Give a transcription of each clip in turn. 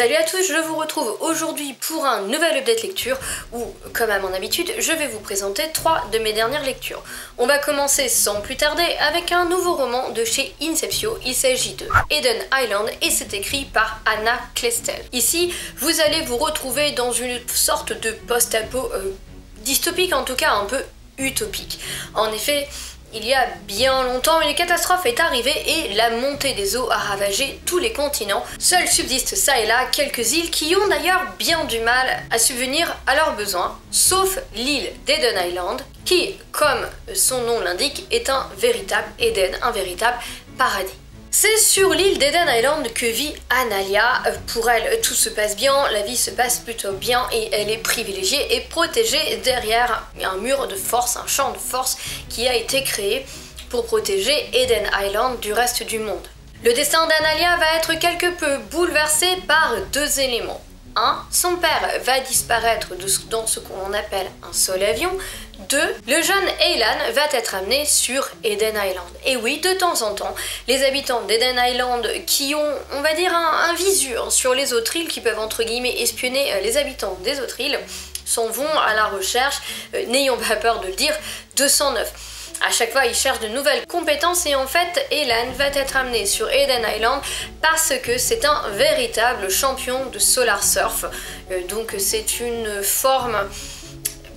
Salut à tous, je vous retrouve aujourd'hui pour un nouvel update lecture où, comme à mon habitude, je vais vous présenter 3 de mes dernières lectures. On va commencer sans plus tarder avec un nouveau roman de chez Inceptio. Il s'agit de Eden Island et c'est écrit par Anna Klestel. Ici, vous allez vous retrouver dans une sorte de post-apo dystopique, en tout cas un peu utopique. En effet, il y a bien longtemps, une catastrophe est arrivée et la montée des eaux a ravagé tous les continents. Seuls subsistent ça et là quelques îles qui ont d'ailleurs bien du mal à subvenir à leurs besoins, sauf l'île d'Eden Island, qui, comme son nom l'indique, est un véritable Eden, un véritable paradis. C'est sur l'île d'Eden Island que vit Analia. Pour elle, tout se passe bien, la vie se passe plutôt bien et elle est privilégiée et protégée derrière un mur de force, un champ de force qui a été créé pour protéger Eden Island du reste du monde. Le destin d'Analia va être quelque peu bouleversé par 2 éléments. 1. Son père va disparaître dans ce qu'on appelle un seul avion. 2. Le jeune Aylan va être amené sur Eden Island. Et oui, de temps en temps, les habitants d'Eden Island qui ont, on va dire, un visu sur les autres îles, qui peuvent entre guillemets espionner les habitants des autres îles, s'en vont à la recherche, n'ayons pas peur de le dire, de 109. À chaque fois, ils cherchent de nouvelles compétences et en fait, Aylan va être amené sur Eden Island parce que c'est un véritable champion de Solar Surf. Donc c'est une forme,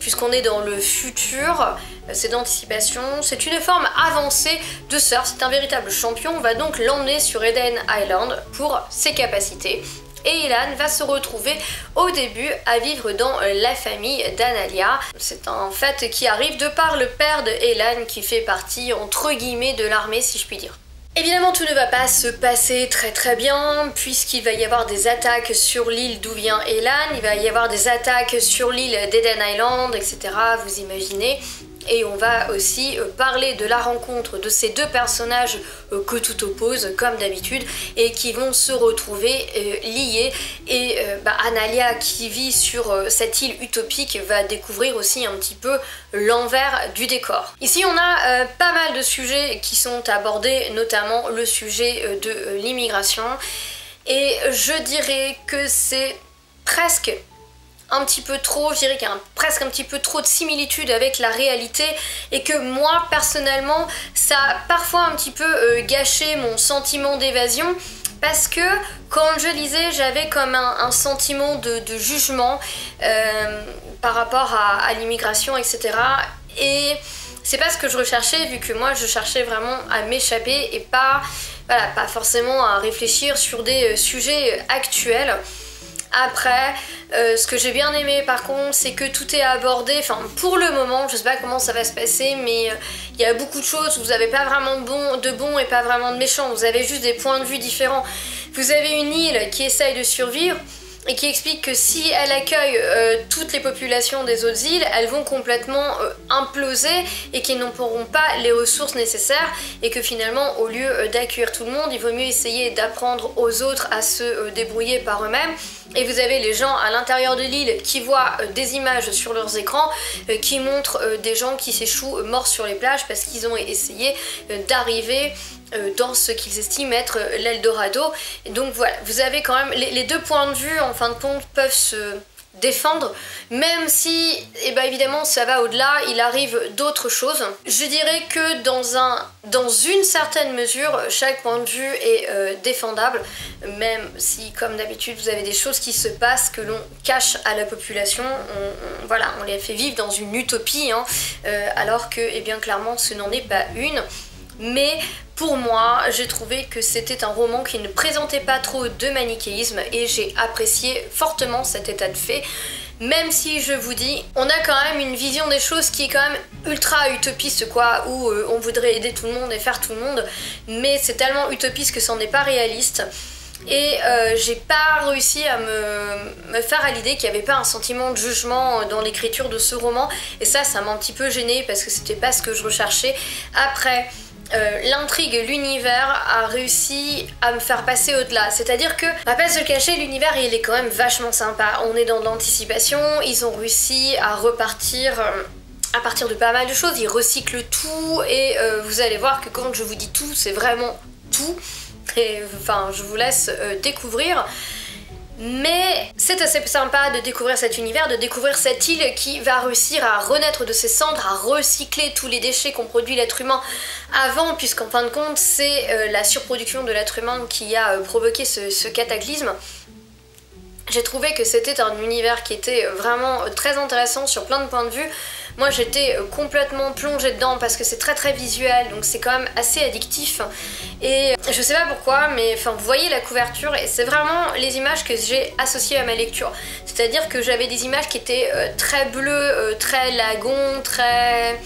puisqu'on est dans le futur, c'est d'anticipation, c'est une forme avancée de surf, c'est un véritable champion. On va donc l'emmener sur Eden Island pour ses capacités. Et Aylan va se retrouver au début à vivre dans la famille d'Analia. C'est un fait qui arrive de par le père de Aylan qui fait partie entre guillemets de l'armée, si je puis dire. Évidemment, tout ne va pas se passer très bien puisqu'il va y avoir des attaques sur l'île d'où vient Aylan, il va y avoir des attaques sur l'île d'Eden Island, etc. Vous imaginez. Et on va aussi parler de la rencontre de ces 2 personnages que tout oppose, comme d'habitude, et qui vont se retrouver liés. Et Analia, qui vit sur cette île utopique, va découvrir aussi un petit peu l'envers du décor. Ici, on a pas mal de sujets qui sont abordés, notamment le sujet de l'immigration. Et je dirais que c'est presque un petit peu trop, je dirais qu'il y a presque un petit peu trop de similitudes avec la réalité et que moi personnellement ça a parfois un petit peu gâché mon sentiment d'évasion parce que quand je lisais j'avais comme un sentiment de jugement par rapport à l'immigration, etc. Et c'est pas ce que je recherchais, vu que moi je cherchais vraiment à m'échapper et pas, voilà, pas forcément à réfléchir sur des sujets actuels. Après, ce que j'ai bien aimé par contre, c'est que tout est abordé, enfin pour le moment, je sais pas comment ça va se passer, mais il y a beaucoup de choses, vous n'avez pas vraiment de bon et pas vraiment de méchant, vous avez juste des points de vue différents. Vous avez une île qui essaye de survivre et qui explique que si elle accueille toutes les populations des autres îles, elles vont complètement imploser et qu'ils n'auront pas les ressources nécessaires et que finalement, au lieu d'accueillir tout le monde, il vaut mieux essayer d'apprendre aux autres à se débrouiller par eux-mêmes. Et vous avez les gens à l'intérieur de l'île qui voient des images sur leurs écrans qui montrent des gens qui s'échouent morts sur les plages parce qu'ils ont essayé d'arriver dans ce qu'ils estiment être l'Eldorado. Donc voilà, vous avez quand même les 2 points de vue en fin de compte peuvent se défendre, même si évidemment ça va au-delà, il arrive d'autres choses. Je dirais que dans une certaine mesure, chaque point de vue est défendable, même si comme d'habitude vous avez des choses qui se passent que l'on cache à la population. Voilà, on les fait vivre dans une utopie, hein, alors que bien clairement ce n'en est pas une. Mais pour moi, j'ai trouvé que c'était un roman qui ne présentait pas trop de manichéisme et j'ai apprécié fortement cet état de fait. Même si je vous dis, on a quand même une vision des choses qui est quand même ultra utopiste quoi, où on voudrait aider tout le monde et faire tout le monde, mais c'est tellement utopiste que ça n'est pas réaliste. Et j'ai pas réussi à me faire à l'idée qu'il n'y avait pas un sentiment de jugement dans l'écriture de ce roman, et ça m'a un petit peu gênée parce que c'était pas ce que je recherchais. Après, l'intrigue, l'univers a réussi à me faire passer au-delà. C'est-à-dire que, on va pas se le cacher, l'univers il est quand même vachement sympa. On est dans l'anticipation, ils ont réussi à repartir à partir de pas mal de choses, ils recyclent tout et vous allez voir que quand je vous dis tout, c'est vraiment tout. Et enfin, je vous laisse découvrir. Mais c'est assez sympa de découvrir cet univers, de découvrir cette île qui va réussir à renaître de ses cendres, à recycler tous les déchets qu'ont produit l'être humain avant, puisqu'en fin de compte c'est la surproduction de l'être humain qui a provoqué ce cataclysme. J'ai trouvé que c'était un univers qui était vraiment très intéressant sur plein de points de vue. Moi j'étais complètement plongée dedans parce que c'est très visuel, donc c'est quand même assez addictif. Et je sais pas pourquoi, mais enfin vous voyez la couverture et c'est vraiment les images que j'ai associées à ma lecture. C'est-à-dire que j'avais des images qui étaient très bleues, très lagon, très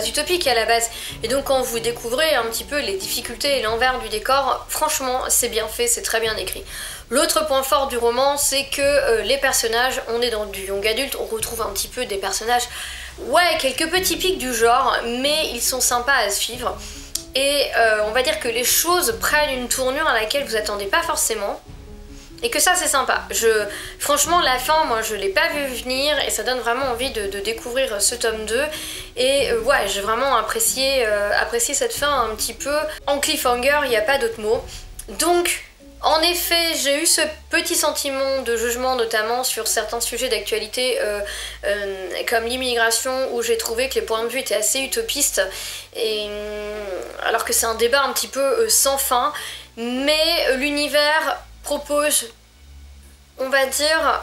utopique à la base. Et donc quand vous découvrez un petit peu les difficultés et l'envers du décor, franchement c'est bien fait, c'est très bien écrit. L'autre point fort du roman, c'est que les personnages, on est dans du young adulte, on retrouve un petit peu des personnages, quelque peu typiques du genre, mais ils sont sympas à suivre. Et on va dire que les choses prennent une tournure à laquelle vous attendez pas forcément. Et que ça c'est sympa. Franchement la fin, moi je l'ai pas vu venir et ça donne vraiment envie de découvrir ce tome 2. Et j'ai vraiment apprécié cette fin un petit peu en cliffhanger, il n'y a pas d'autre mot. Donc en effet, j'ai eu ce petit sentiment de jugement notamment sur certains sujets d'actualité comme l'immigration, où j'ai trouvé que les points de vue étaient assez utopistes, et, alors que c'est un débat un petit peu sans fin, mais l'univers propose, on va dire,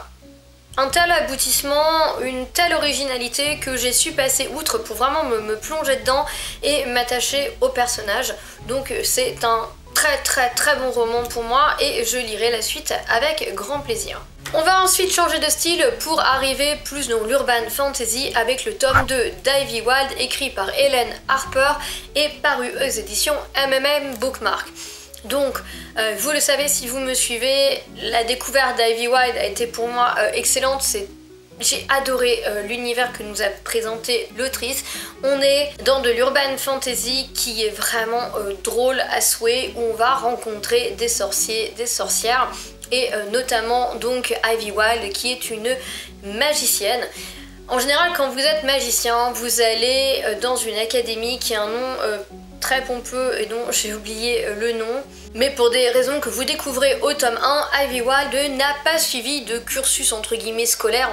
un tel aboutissement, une telle originalité que j'ai su passer outre pour vraiment me plonger dedans et m'attacher au personnage. Donc c'est un très bon roman pour moi et je lirai la suite avec grand plaisir. On va ensuite changer de style pour arriver plus dans l'urban fantasy avec le tome 2 d'Ivy Wild écrit par Hélène Harper et paru aux éditions MMM Bookmark. Donc, vous le savez si vous me suivez, la découverte d'Ivy Wild a été pour moi excellente. J'ai adoré l'univers que nous a présenté l'autrice. On est dans de l'urban fantasy qui est vraiment drôle à souhait, où on va rencontrer des sorciers, des sorcières, et notamment donc Ivy Wild qui est une magicienne. En général, quand vous êtes magicien, vous allez dans une académie qui a un nom très pompeux et dont j'ai oublié le nom. Mais pour des raisons que vous découvrez au tome 1, Ivy Wild n'a pas suivi de cursus entre guillemets scolaire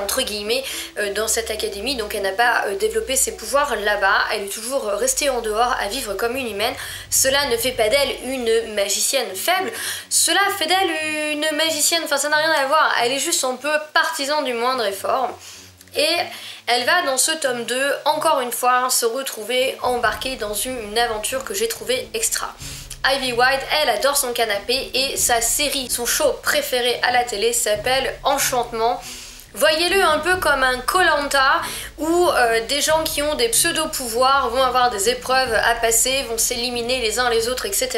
dans cette académie, donc elle n'a pas développé ses pouvoirs là-bas, elle est toujours restée en dehors à vivre comme une humaine. Cela ne fait pas d'elle une magicienne faible, cela fait d'elle une magicienne, enfin ça n'a rien à voir, elle est juste un peu partisan du moindre effort. Et elle va dans ce tome 2, encore une fois, se retrouver embarquée dans une aventure que j'ai trouvée extra. Ivy Wild, elle adore son canapé et sa série, son show préféré à la télé s'appelle Enchantement. Voyez-le un peu comme un Koh-Lanta où des gens qui ont des pseudo-pouvoirs vont avoir des épreuves à passer, vont s'éliminer les uns les autres, etc.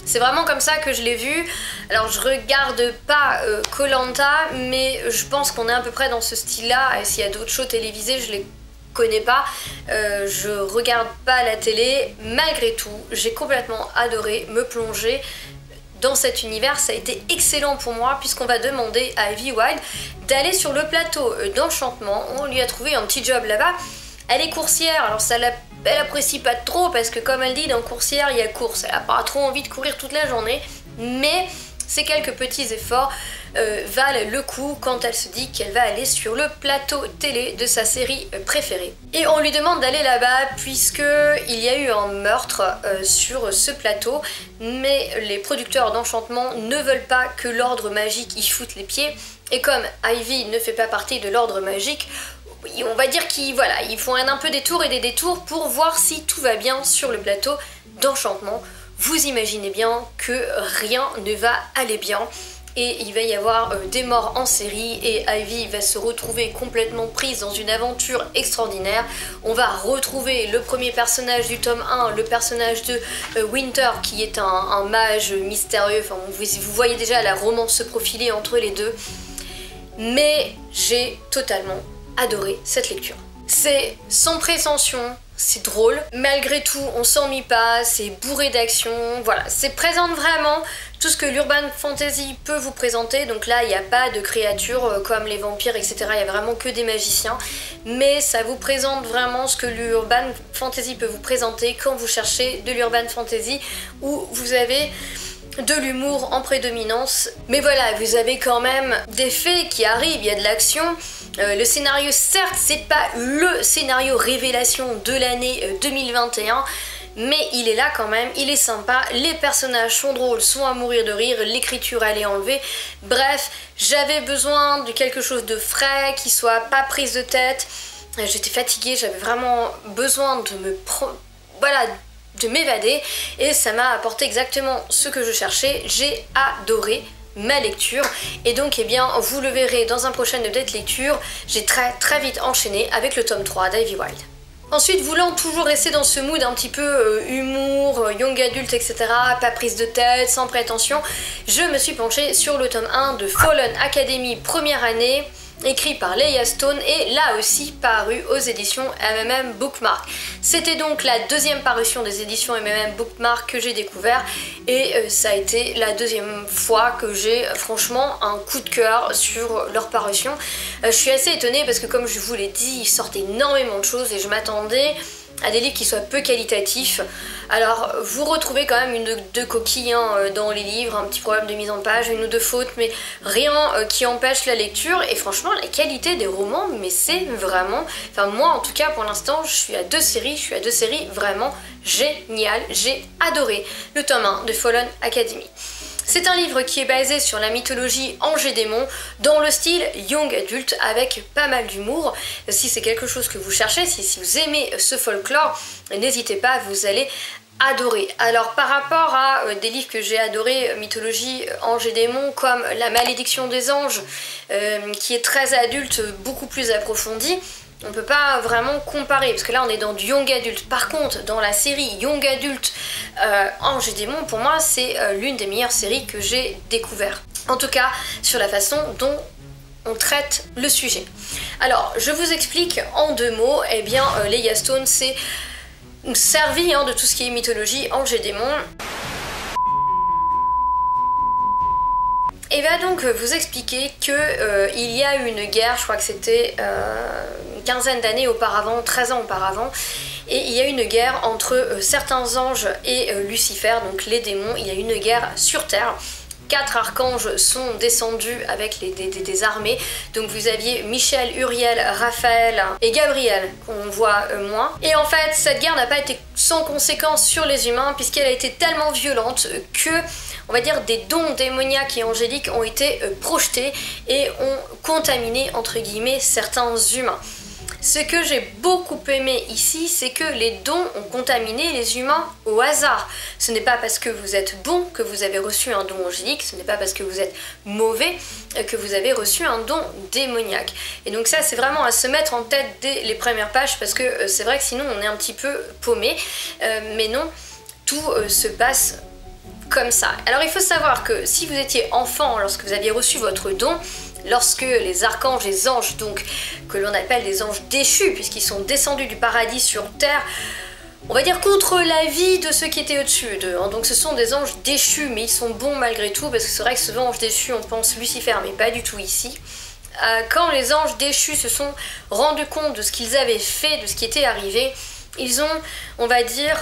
C'est vraiment comme ça que je l'ai vu. Alors je regarde pas Koh-Lanta, mais je pense qu'on est à peu près dans ce style-là. Et s'il y a d'autres shows télévisés, je les connais pas. Je regarde pas la télé. Malgré tout, j'ai complètement adoré me plonger dans cet univers. Ça a été excellent pour moi puisqu'on va demander à Ivy Wild d'aller sur le plateau d'Enchantement. On lui a trouvé un petit job là-bas. Elle est coursière, alors ça elle apprécie pas trop parce que comme elle dit, dans coursière il y a course, elle a pas trop envie de courir toute la journée, mais ces quelques petits efforts valent le coup quand elle se dit qu'elle va aller sur le plateau télé de sa série préférée. Et on lui demande d'aller là-bas puisque il y a eu un meurtre sur ce plateau, mais les producteurs d'Enchantement ne veulent pas que l'ordre magique y foute les pieds, et comme Ivy ne fait pas partie de l'ordre magique, on va dire qu'ils font un peu des tours et des détours pour voir si tout va bien sur le plateau d'Enchantement. Vous imaginez bien que rien ne va aller bien et il va y avoir des morts en série et Ivy va se retrouver complètement prise dans une aventure extraordinaire. On va retrouver le premier personnage du tome 1, le personnage de Winter qui est un mage mystérieux. Enfin, vous voyez déjà la romance se profiler entre les deux. Mais j'ai totalement adoré cette lecture. C'est sans prétention, c'est drôle, malgré tout on s'ennuie pas, c'est bourré d'action, voilà, c'est présente vraiment tout ce que l'urban fantasy peut vous présenter. Donc là il n'y a pas de créatures comme les vampires etc, il n'y a vraiment que des magiciens, mais ça vous présente vraiment ce que l'urban fantasy peut vous présenter quand vous cherchez de l'urban fantasy, où vous avez de l'humour en prédominance. Mais voilà, vous avez quand même des faits qui arrivent, il y a de l'action. Le scénario, certes, c'est pas le scénario révélation de l'année 2021, mais il est là quand même, il est sympa, les personnages sont drôles, sont à mourir de rire, l'écriture elle est enlevée. Bref, j'avais besoin de quelque chose de frais, qui soit pas prise de tête. J'étais fatiguée, j'avais vraiment besoin de m'évader, et ça m'a apporté exactement ce que je cherchais. J'ai adoré ma lecture, et donc eh bien vous le verrez dans un prochain update lecture, j'ai très vite enchaîné avec le tome 3 d'Ivy Wild. Ensuite, voulant toujours rester dans ce mood un petit peu humour, young adulte, etc., pas prise de tête, sans prétention, je me suis penchée sur le tome 1 de Fallen Academy première année, écrit par Leah Stone et là aussi paru aux éditions MMM Bookmark. C'était donc la deuxième parution des éditions MMM Bookmark que j'ai découvert, et ça a été la deuxième fois que j'ai franchement un coup de cœur sur leur parution. Je suis assez étonnée parce que, comme je vous l'ai dit, ils sortent énormément de choses et je m'attendais à des livres qui soient peu qualitatifs. Alors vous retrouvez quand même une ou deux coquilles dans les livres, un petit problème de mise en page, une ou deux fautes, mais rien qui empêche la lecture. Et franchement, la qualité des romans, mais c'est vraiment, enfin moi en tout cas pour l'instant, je suis à deux séries vraiment géniales. J'ai adoré le tome 1 de Fallen Academy. C'est un livre qui est basé sur la mythologie Ange et Démon dans le style young adulte avec pas mal d'humour. Si c'est quelque chose que vous cherchez, si vous aimez ce folklore, n'hésitez pas, vous allez adorer. Alors par rapport à des livres que j'ai adorés, mythologie Ange et Démon, comme La Malédiction des Anges, qui est très adulte, beaucoup plus approfondie, on peut pas vraiment comparer parce que là on est dans du young adulte. Par contre, dans la série young adulte Ange et Démon, pour moi c'est l'une des meilleures séries que j'ai découvert, en tout cas sur la façon dont on traite le sujet. Alors je vous explique en deux mots. Eh bien Leah Stone s'est servi de tout ce qui est mythologie Ange et Démon et va donc vous expliquer que il y a eu une guerre, je crois que c'était une quinzaine d'années auparavant, 13 ans auparavant, et il y a eu une guerre entre certains anges et Lucifer, donc les démons. Il y a eu une guerre sur Terre. 4 archanges sont descendus avec des armées. Donc vous aviez Michel, Uriel, Raphaël et Gabriel, qu'on voit moins. Et en fait, cette guerre n'a pas été sans conséquence sur les humains, puisqu'elle a été tellement violente que, on va dire, des dons démoniaques et angéliques ont été projetés et ont contaminé, entre guillemets, certains humains. Ce que j'ai beaucoup aimé ici, c'est que les dons ont contaminé les humains au hasard. Ce n'est pas parce que vous êtes bon que vous avez reçu un don angélique, ce n'est pas parce que vous êtes mauvais que vous avez reçu un don démoniaque. Et donc ça, c'est vraiment à se mettre en tête dès les premières pages, parce que c'est vrai que sinon on est un petit peu paumé. Mais non, tout se passe comme ça. Alors il faut savoir que si vous étiez enfant lorsque vous aviez reçu votre don, lorsque les archanges, les anges, donc que l'on appelle les anges déchus, puisqu'ils sont descendus du paradis sur terre, on va dire contre l'avis de ceux qui étaient au-dessus d'eux. Donc ce sont des anges déchus, mais ils sont bons malgré tout, parce que c'est vrai que souvent anges déchus, on pense Lucifer, mais pas du tout ici. Quand les anges déchus se sont rendus compte de ce qu'ils avaient fait, de ce qui était arrivé, ils ont, on va dire,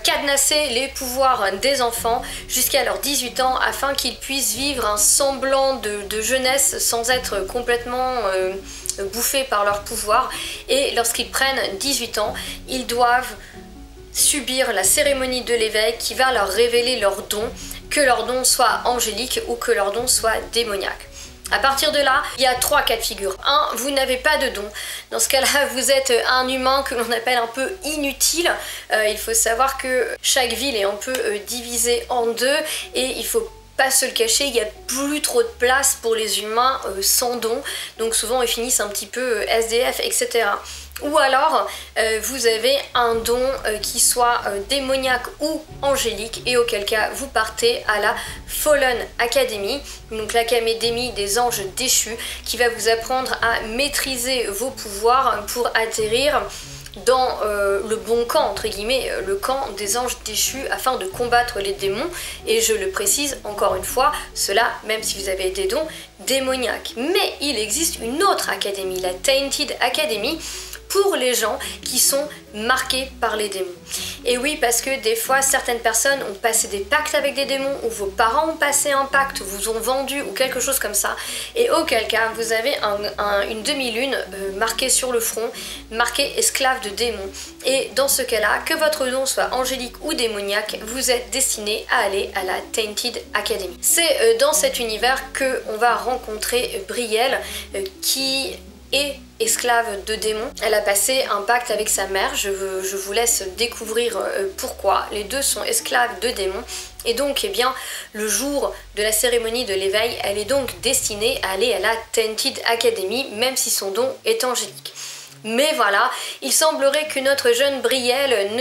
cadenassé les pouvoirs des enfants jusqu'à leurs 18 ans afin qu'ils puissent vivre un semblant de jeunesse sans être complètement bouffés par leur pouvoir. Et lorsqu'ils prennent 18 ans, ils doivent subir la cérémonie de l'éveil qui va leur révéler leur don, que leur don soit angélique ou que leur don soit démoniaque. À partir de là, il y a 3 cas de figure. 1, vous n'avez pas de don. Dans ce cas-là, vous êtes un humain que l'on appelle un peu inutile. Il faut savoir que chaque ville est un peu divisée en deux, et il faut pas se le cacher, il n'y a plus trop de place pour les humains sans don. Donc souvent ils finissent un petit peu SDF, etc. Ou alors vous avez un don qui soit démoniaque ou angélique, et auquel cas vous partez à la Fallen Academy, donc l'académie des anges déchus, qui va vous apprendre à maîtriser vos pouvoirs pour atterrir dans le bon camp, entre guillemets, le camp des anges déchus, afin de combattre les démons. Et je le précise encore une fois, cela même si vous avez des dons démoniaques. Mais il existe une autre académie, la Tainted Academy, pour les gens qui sont marqués par les démons. Et oui, parce que des fois certaines personnes ont passé des pactes avec des démons, ou vos parents ont passé un pacte, vous ont vendu ou quelque chose comme ça, et auquel cas vous avez une demi-lune marquée sur le front, marquée esclave de démons. Et dans ce cas-là, que votre nom soit angélique ou démoniaque, vous êtes destiné à aller à la Tainted Academy. C'est dans cet univers que on va rencontrer Brielle, qui est esclave de démons. Elle a passé un pacte avec sa mère, je vous laisse découvrir pourquoi. Les deux sont esclaves de démons, et donc eh bien le jour de la cérémonie de l'éveil, elle est donc destinée à aller à la Tainted Academy, même si son don est angélique. Mais voilà, il semblerait que notre jeune Brielle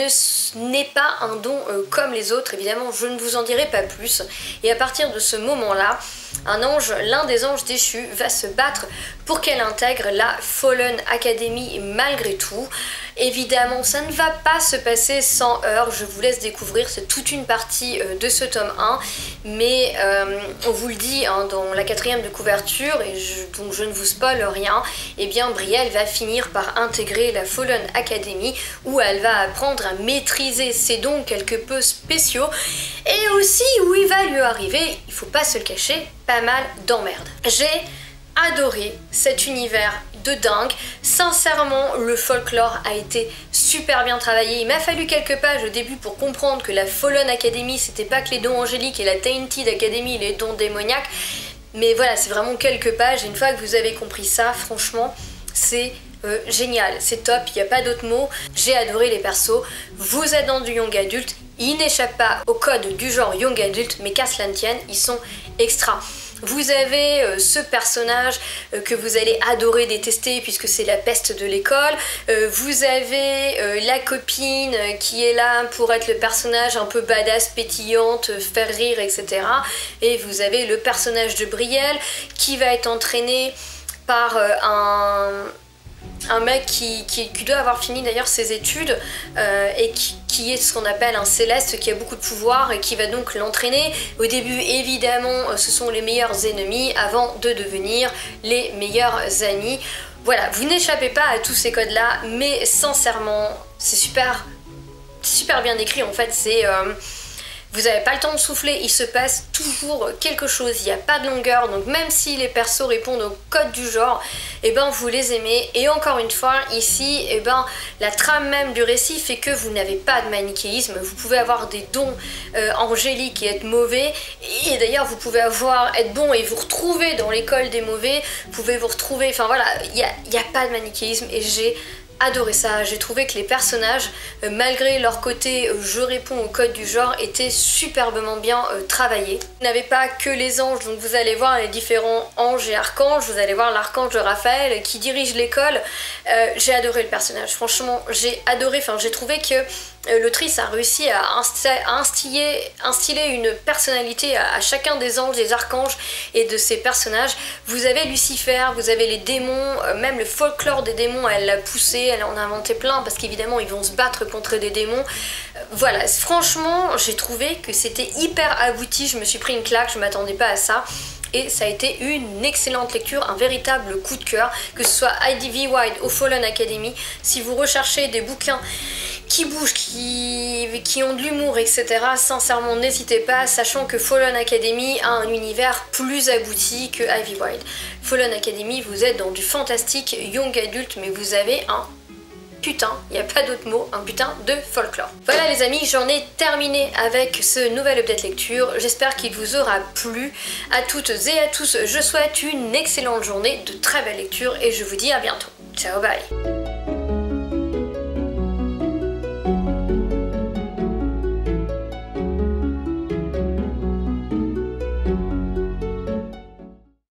n'ait pas un don comme les autres. Évidemment, je ne vous en dirai pas plus. Et à partir de ce moment-là, l'un des anges déchus va se battre pour qu'elle intègre la Fallen Academy malgré tout. Évidemment, ça ne va pas se passer sans heurts, je vous laisse découvrir, c'est toute une partie de ce tome 1, mais on vous le dit hein, dans la 4e de couverture, et donc je ne vous spoil rien, et bien Brielle va finir par intégrer la Fallen Academy, où elle va apprendre à maîtriser ses dons quelque peu spéciaux, et aussi où il va lui arriver, il faut pas se le cacher, pas mal d'emmerdes. J'ai adoré cet univers de dingue. Sincèrement, le folklore a été super bien travaillé. Il m'a fallu quelques pages au début pour comprendre que la Fallen Academy, c'était pas que les dons angéliques, et la Tainted Academy, les dons démoniaques. Mais voilà, c'est vraiment quelques pages. Et une fois que vous avez compris ça, franchement, c'est génial, c'est top, il n'y a pas d'autres mots. J'ai adoré les persos. Vous êtes dans du young adulte. Ils n'échappent pas au code du genre young adulte, mais qu'à cela ne tienne, ils sont extra. Vous avez ce personnage que vous allez adorer détester puisque c'est la peste de l'école. Vous avez la copine qui est là pour être le personnage un peu badass, pétillante, faire rire, etc. Et vous avez le personnage de Brielle qui va être entraîné par un mec qui doit avoir fini d'ailleurs ses études et qui est ce qu'on appelle un céleste, qui a beaucoup de pouvoir et qui va donc l'entraîner. Au début évidemment ce sont les meilleurs ennemis avant de devenir les meilleurs amis. Voilà, vous n'échappez pas à tous ces codes là, mais sincèrement c'est super bien écrit en fait. C'est vous n'avez pas le temps de souffler, il se passe toujours quelque chose, il n'y a pas de longueur, donc même si les persos répondent au code du genre, et ben vous les aimez. Et encore une fois, ici, et ben la trame même du récit fait que vous n'avez pas de manichéisme. Vous pouvez avoir des dons angéliques et être mauvais, et d'ailleurs vous pouvez être bon et vous retrouver dans l'école des mauvais, vous pouvez vous retrouver, enfin voilà, il n'y a pas de manichéisme, et j'ai adoré ça. J'ai trouvé que les personnages, malgré leur côté je réponds au code du genre, étaient superbement bien travaillés. Vous n'avez pas que les anges, donc vous allez voir les différents anges et archanges. Vous allez voir l'archange de Raphaël qui dirige l'école. J'ai adoré le personnage, franchement j'ai adoré, enfin j'ai trouvé que l'autrice a réussi à instiller une personnalité à chacun des anges, des archanges et de ces personnages. Vous avez Lucifer, vous avez les démons, même le folklore des démons, elle l'a poussé, elle en a inventé plein parce qu'évidemment ils vont se battre contre des démons. Voilà, franchement j'ai trouvé que c'était hyper abouti, je me suis pris une claque, je m'attendais pas à ça. Et ça a été une excellente lecture, un véritable coup de cœur, que ce soit Ivy White ou Fallen Academy. Si vous recherchez des bouquins qui bougent, qui ont de l'humour, etc., sincèrement n'hésitez pas, sachant que Fallen Academy a un univers plus abouti que Ivy White. Fallen Academy, vous êtes dans du fantastique young adulte, mais vous avez un putain, il n'y a pas d'autre mot, un putain de folklore. Voilà les amis, j'en ai terminé avec ce nouvel update lecture. J'espère qu'il vous aura plu. À toutes et à tous, je souhaite une excellente journée, de très belles lectures et je vous dis à bientôt. Ciao, bye.